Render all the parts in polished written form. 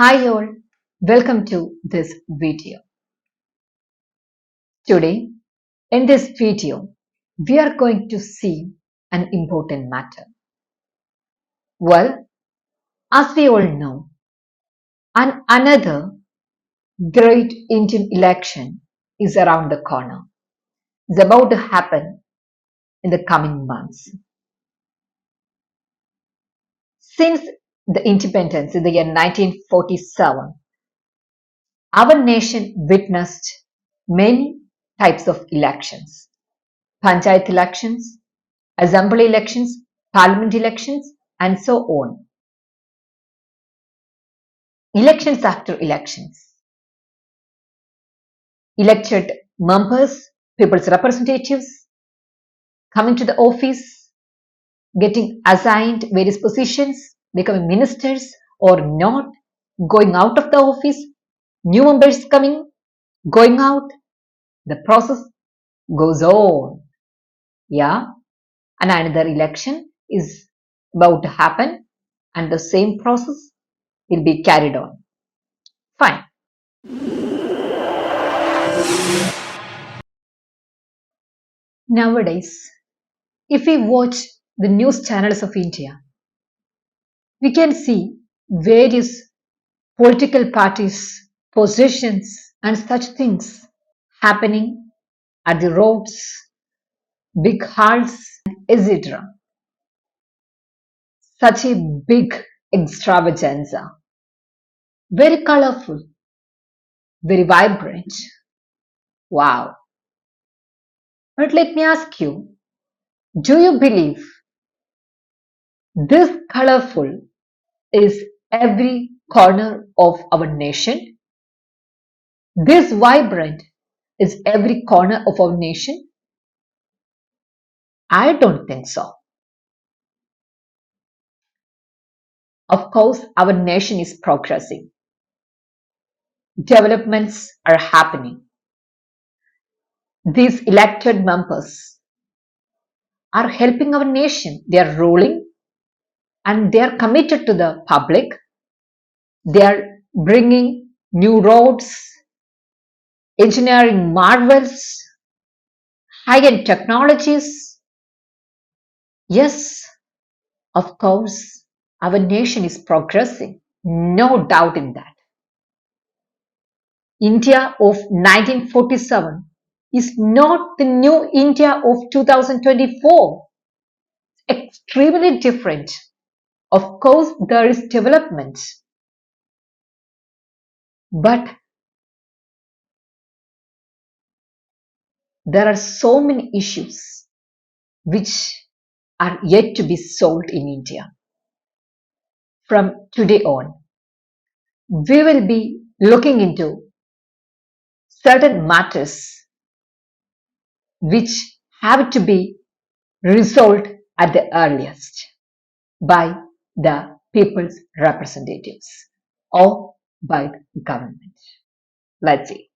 Hi all, welcome to this video. Today, in this video, we are going to see an important matter. Well, as we all know, another great Indian election is around the corner. It's about to happen in the coming months. Since the independence in the year 1947, our nation witnessed many types of elections. Panchayat elections, assembly elections, parliament elections, and so on. Elections after elections. Elected members, people's representatives, coming to the office, getting assigned various positions, becoming ministers or not, going out of the office, new members coming, going out. The process goes on. Yeah. And another election is about to happen, and the same process will be carried on. Fine. Nowadays, if we watch the news channels of India, we can see various political parties, positions, and such things happening at the roads, big halls, etc. Such a big extravaganza. Very colorful, very vibrant. Wow. But let me ask you, do you believe this colorful is every corner of our nation? This vibrant is every corner of our nation? I don't think so. Of course, our nation is progressing. Developments are happening. These elected members are helping our nation. They are ruling and they are committed to the public. They are bringing new roads, engineering marvels, high-end technologies. Yes, of course, our nation is progressing. No doubt in that. India of 1947 is not the new India of 2024. Extremely different. Of course, there is development. But there are so many issues which are yet to be solved in India. From today on, we will be looking into certain matters which have to be resolved at the earliest by the people's representatives or by the government. Let's see.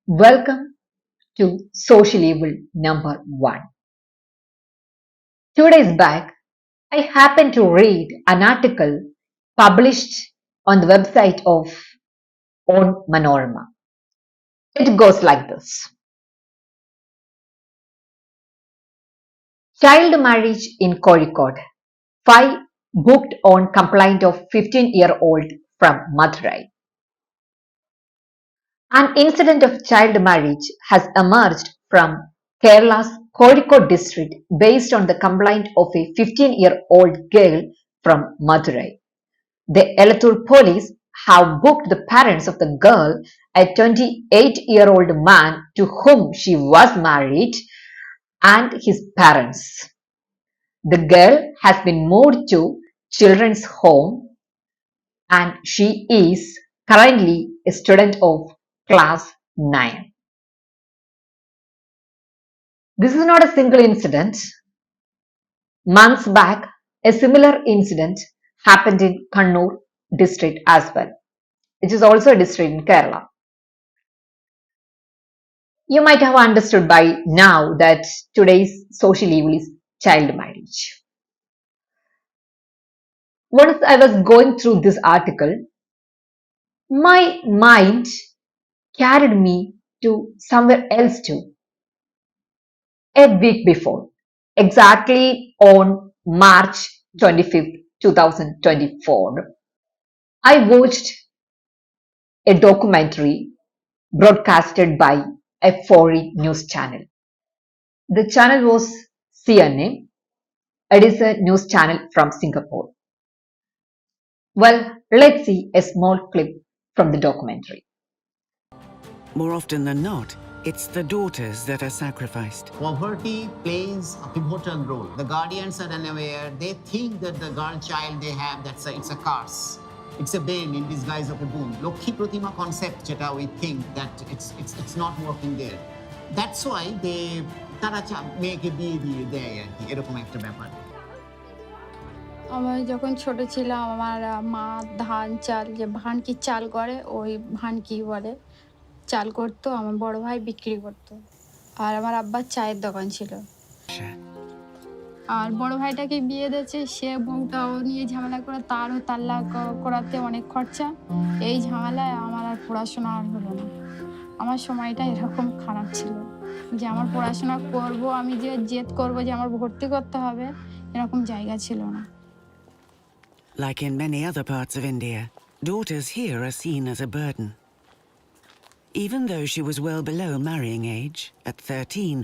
Welcome to Social Evil number 1. 2 days back, I happened to read an article published on the website of On Manorama. It goes like this. Child marriage in Kozhikode. 5 booked on complaint of 15-year-old from Madurai. An incident of child marriage has emerged from Kerala's Kozhikode district based on the complaint of a 15-year-old girl from Madurai. The Elattur police have booked the parents of the girl, a 28-year-old man to whom she was married, and his parents. The girl has been moved to children's home and she is currently a student of class 9. This is not a single incident. Months back, a similar incident happened in Kannur district as well, which is also a district in Kerala. You might have understood by now that today's social evil is child marriage. Once I was going through this article, my mind carried me to somewhere else too. A week before, exactly on March 25th, 2024, I watched a documentary broadcasted by a foreign news channel. The channel was CNA. It is a news channel from Singapore. Well, let's see a small clip from the documentary. More often than not, it's the daughters that are sacrificed. Poverty plays a pivotal role. The guardians are unaware. They think that the girl child they have, it's a curse. It's a bane in disguise of a boon. Lokhi Pratima concept, jeta we think that it's not working there. That's why they তারা মেয়েকে বিয়ে দিয়ে দেয় আর কি এরকম একটা ব্যাপার আমি যখন ছোট ছিলাম আমার মা ধান চাল যে ভানকি চাল করে ওই ভানকি বলে চাল করতো আমার বড় ভাই বিক্রি করতো আর আমার আব্বার চায়ের দোকান ছিল আর বড় ভাইটাকে বিয়ে দিয়েছে সে বউটাও নিয়ে ঝামেলা করে তারও তাল্লাক করাতে অনেক খরচা এই ঝামেলায় আমার আর পড়াশোনা আর হলো না আমার সময়টা এরকম খারাপ ছিল যে আমার পড়াশোনা করব আমি যে জেদ করব যে আমার ভর্তি করতে হবে এরকম জায়গা ছিল না Like in many other parts of India, daughters here are seen as a burden. Even though she was well below marrying age, at 13,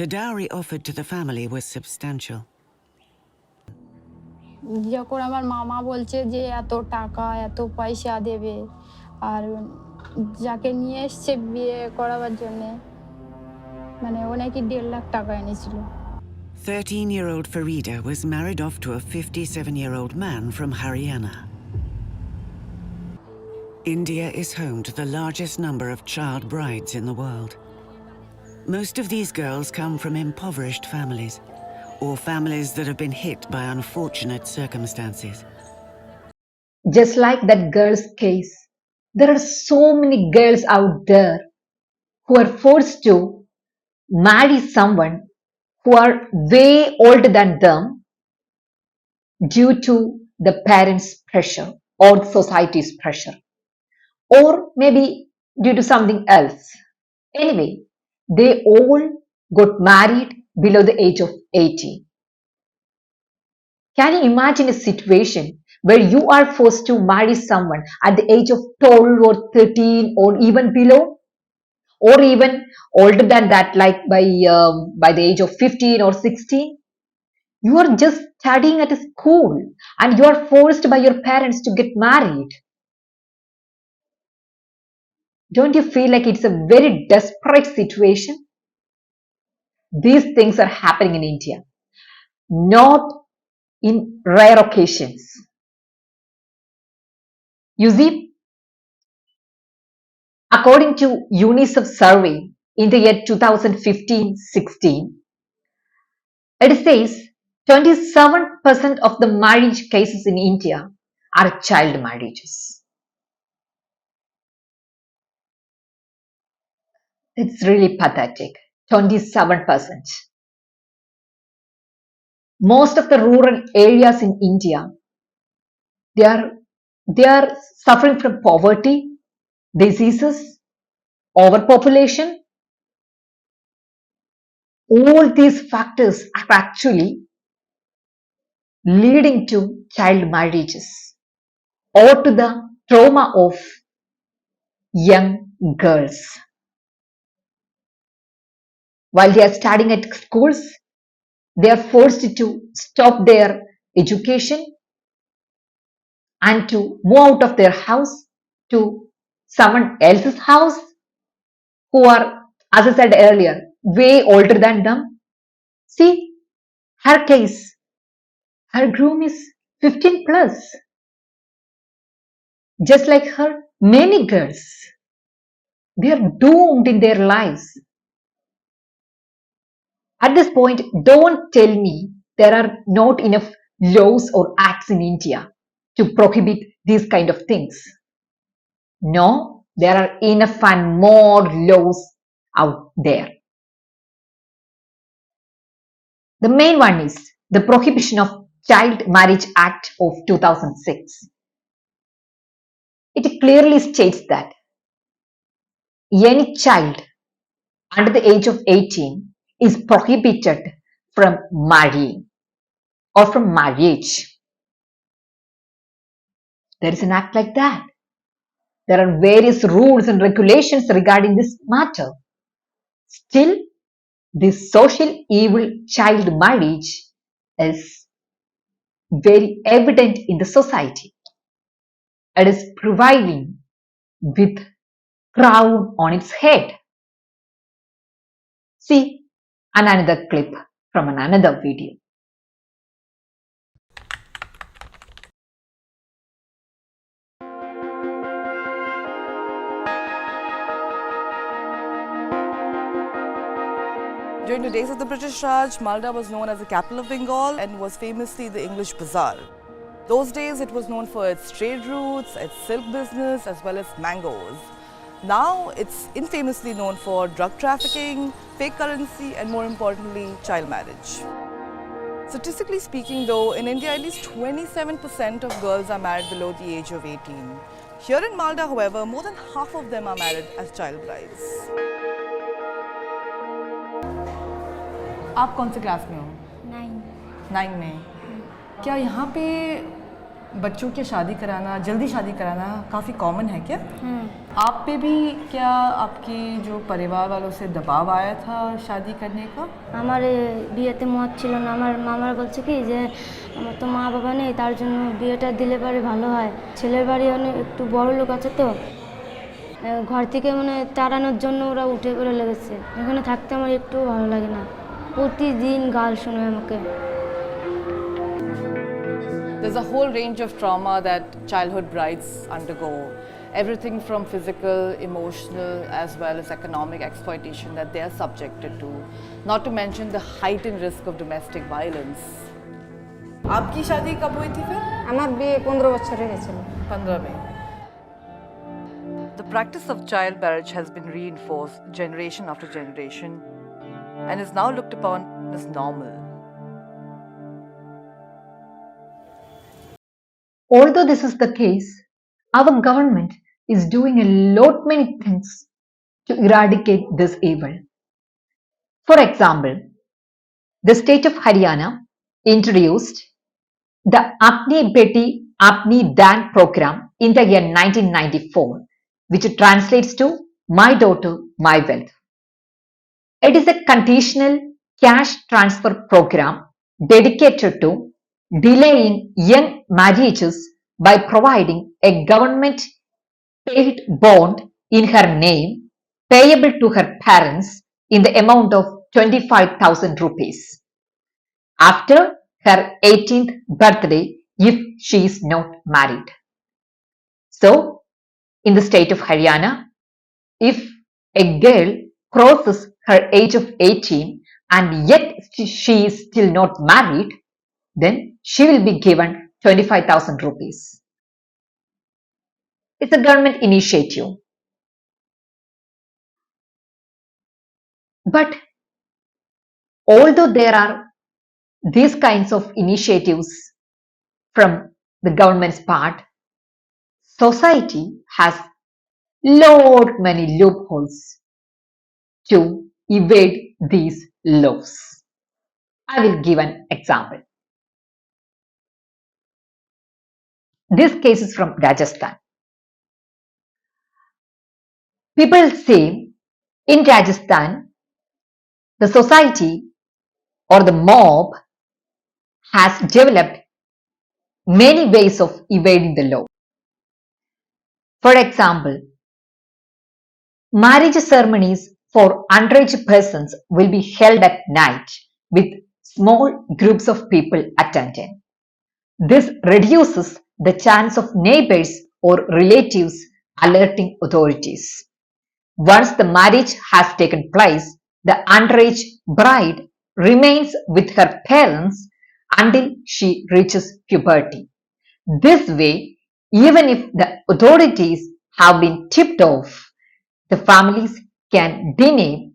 the dowry offered to the family was substantial. যখন আমার মামা বলছে যে এত টাকা এত পয়সা দেবে আর যাকে নিয়ে এসছে বিয়ে করাবার জন্য মানে ও নাকি 1.5 লাখ টাকা এনেছিল 13-year-old Farida was married off to a 57-year-old man from Haryana. India is home to the largest number of child brides in the world. Most of these girls come from impoverished families, or families that have been hit by unfortunate circumstances. Just like that girl's case, there are so many girls out there who are forced to marry someone who are way older than them due to the parents' pressure or society's pressure, or maybe due to something else. Anyway, they all got married below the age of 18. Can you imagine a situation where you are forced to marry someone at the age of 12 or 13 or even below? Or even older than that, like by the age of 15 or 16? You are just studying at a school and you are forced by your parents to get married. Don't you feel like it's a very desperate situation? These things are happening in India, not in rare occasions. You see, according to UNICEF survey in the year 2015-16, it says 27% of the marriage cases in India are child marriages. It's really pathetic. 27%. Most of the rural areas in India, they are suffering from poverty, diseases, overpopulation. All these factors are actually leading to child marriages or to the trauma of young girls. While they are studying at schools, they are forced to stop their education and to move out of their house to someone else's house who are, as I said earlier, way older than them. See, her case, her groom is 15 plus. Just like her, many girls, they are doomed in their lives. At this point, don't tell me there are not enough laws or acts in India to prohibit these kind of things. No, there are enough and more laws out there. The main one is the Prohibition of Child Marriage Act of 2006. It clearly states that any child under the age of 18 is prohibited from marrying or from marriage. There is an act like that. There are various rules and regulations regarding this matter. Still, this social evil child marriage is very evident in the society. It is prevailing with crown on its head. See another clip from another video. During the days of the British Raj, Malda was known as the capital of Bengal and was famously the English bazaar. Those days it was known for its trade routes, its silk business as well as mangoes. Now it's infamously known for drug trafficking, fake currency and more importantly, child marriage. Statistically speaking though, in India at least 27% of girls are married below the age of 18. Here in Malda, however, more than half of them are married as child brides. आप कौन से class में हो? 9 में। क्या यहाँ पे बच्चों की शादी कराना, जल्दी शादी कराना काफ़ी कॉमन है क्या? आप पे भी क्या आपकी जो परिवार वालों से दबाव आया था शादी करने का? हमारे বিয়েতে মত ছিল না। আমার মামারা বলছে কি যে আমার তো মা বাবা নেই, তার জন্য বিয়েটা দিলে পরে ভালো হয়। ছেলের বাড়ি অনেক একটু বড় লোক আছে তো, ঘর থেকে মানে তাড়ানোর জন্য ওরা উঠে পড়ে লেগেছে। এখানে থাকতে আমার একটু ভালো লাগে না। প্রতিদিন গাল শুনে আমাকে। There's a whole range of trauma that childhood brides undergo. Everything from physical, emotional as well as economic exploitation that they are subjected to. Not to mention the heightened risk of domestic violence. आपकी शादी कब हुई थी फिर? আমার বিয়ে 15 বছর হয়ে গেছিল। 15 में। The practice of child marriage has been reinforced generation after generation and is now looked upon as normal. Although this is the case, our government is doing a lot many things to eradicate this evil. For example, the state of Haryana introduced the Apni Beti Apni Dan program in the year 1994, which translates to My Daughter, My Wealth. It is a conditional cash transfer program dedicated to delaying young marriages by providing a government paid bond in her name payable to her parents in the amount of 25,000 rupees after her 18th birthday if she is not married. So, in the state of Haryana, if a girl crosses her age of 18 and yet she is still not married, then she will be given 25,000 rupees. It's a government initiative. But although there are these kinds of initiatives from the government's part, society has lot many loopholes to evade these laws. I will give an example. This case is from Rajasthan. People say in Rajasthan, the society or the mob has developed many ways of evading the law. For example, marriage ceremonies for underage persons will be held at night with small groups of people attending. This reduces the chance of neighbors or relatives alerting authorities. Once the marriage has taken place, the underage bride remains with her parents until she reaches puberty. This way, even if the authorities have been tipped off, the families can deny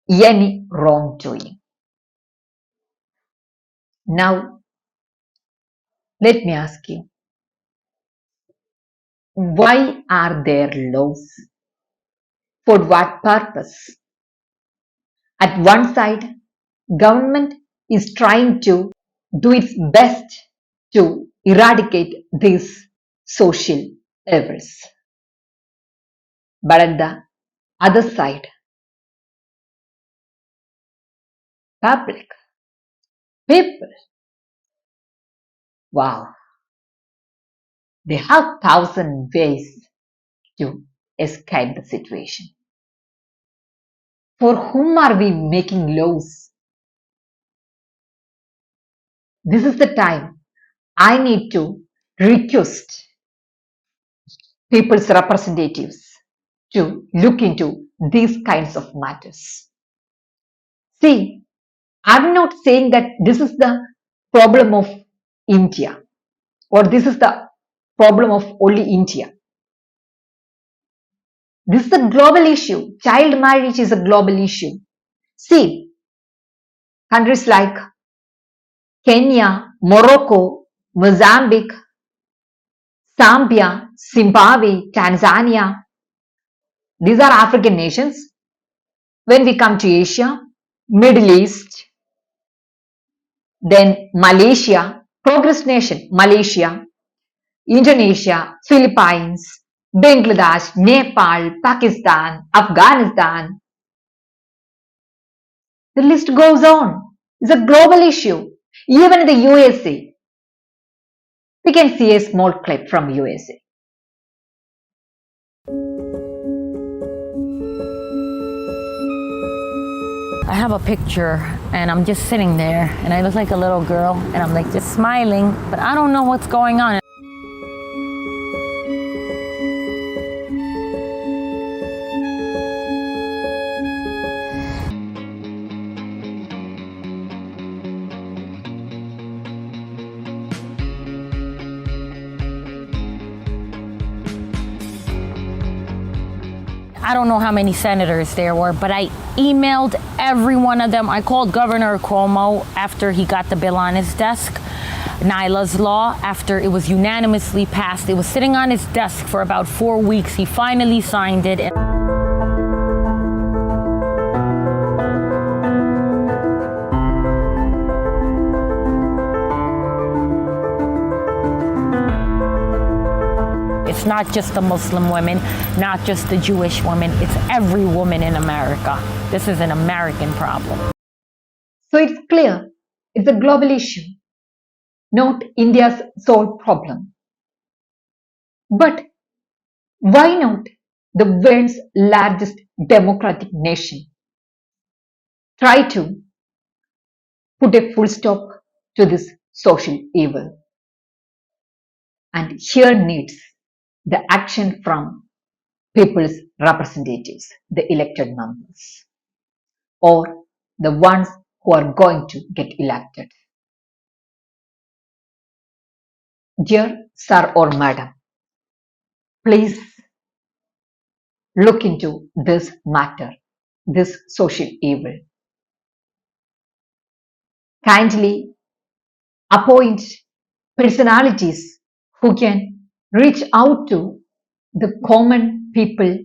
any wrongdoing. Now, let me ask you, why are there laws? For what purpose? At one side, government is trying to do its best to eradicate these social evils. But at the other side, public, people, wow, they have thousand ways to escape the situation. For whom are we making laws? This is the time I need to request people's representatives to look into these kinds of matters. See, I'm not saying that this is the problem of India or this is the problem of only India. This is a global issue. Child marriage is a global issue. See, countries like Kenya, Morocco, Mozambique, Zambia, Zimbabwe, Tanzania, these are African nations. When we come to Asia, Middle East, then Malaysia, progress nation, Malaysia, Indonesia, Philippines, Bangladesh, Nepal, Pakistan, Afghanistan. The list goes on. It's a global issue. Even in the USA, we can see a small clip from USA. I have a picture and I'm just sitting there and I look like a little girl and I'm like just smiling, but I don't know what's going on. I don't know how many senators there were, but I emailed every one of them. I called Governor Cuomo after he got the bill on his desk, Nyla's law, after it was unanimously passed. It was sitting on his desk for about 4 weeks. He finally signed it. It's not just the Muslim women, not just the Jewish women, it's every woman in America. This is an American problem. So it's clear, it's a global issue, not India's sole problem. But why not the world's largest democratic nation try to put a full stop to this social evil? And here needs the action from people's representatives, the elected members, or the ones who are going to get elected. Dear sir or madam, please look into this matter, this social evil. Kindly appoint personalities who can reach out to the common people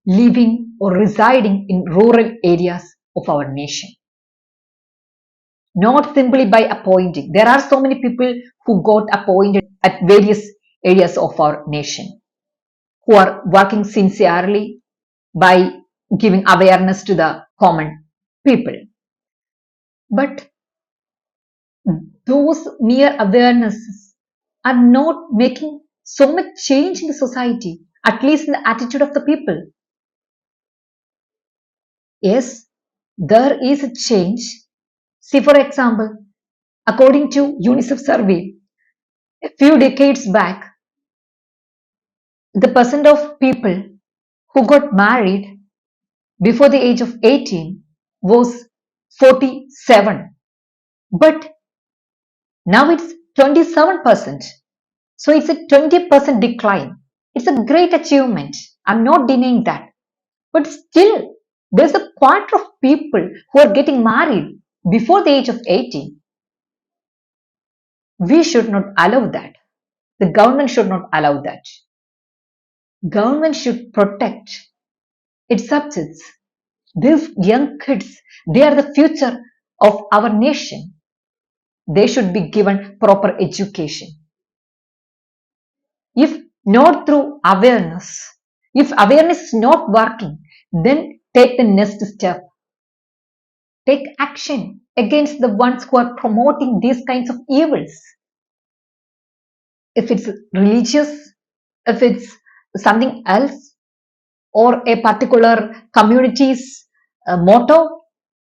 living or residing in rural areas of our nation. Not simply by appointing. There are so many people who got appointed at various areas of our nation who are working sincerely by giving awareness to the common people. But those mere awarenesses are not making so much change in the society, at least in the attitude of the people. Yes, there is a change. See, for example, according to UNICEF survey, a few decades back, the percent of people who got married before the age of 18 was 47. But now it's 27%. So it's a 20% decline. It's a great achievement. I'm not denying that. But still, There's a quarter of people who are getting married before the age of 18. We should not allow that. The government should not allow that. Government should protect its subjects. These young kids, they are the future of our nation. They should be given proper education. If not through awareness, if awareness is not working, then take the next step. Take action against the ones who are promoting these kinds of evils. If it's religious, if it's something else, or a particular community's motto,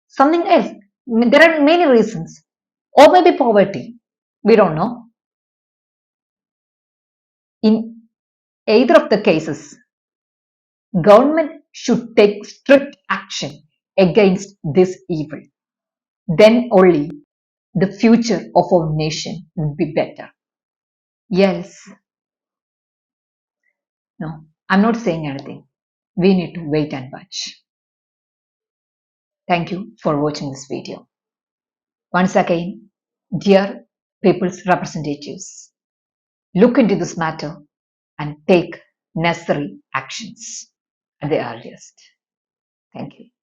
something else. There are many reasons. Or maybe poverty. We don't know. In either of the cases, government should take strict action against this evil. Then only the future of our nation will be better. Yes. No, I'm not saying anything. We need to wait and watch. Thank you for watching this video. Once again, dear people's representatives, look into this matter and take necessary actions at the earliest. Thank you.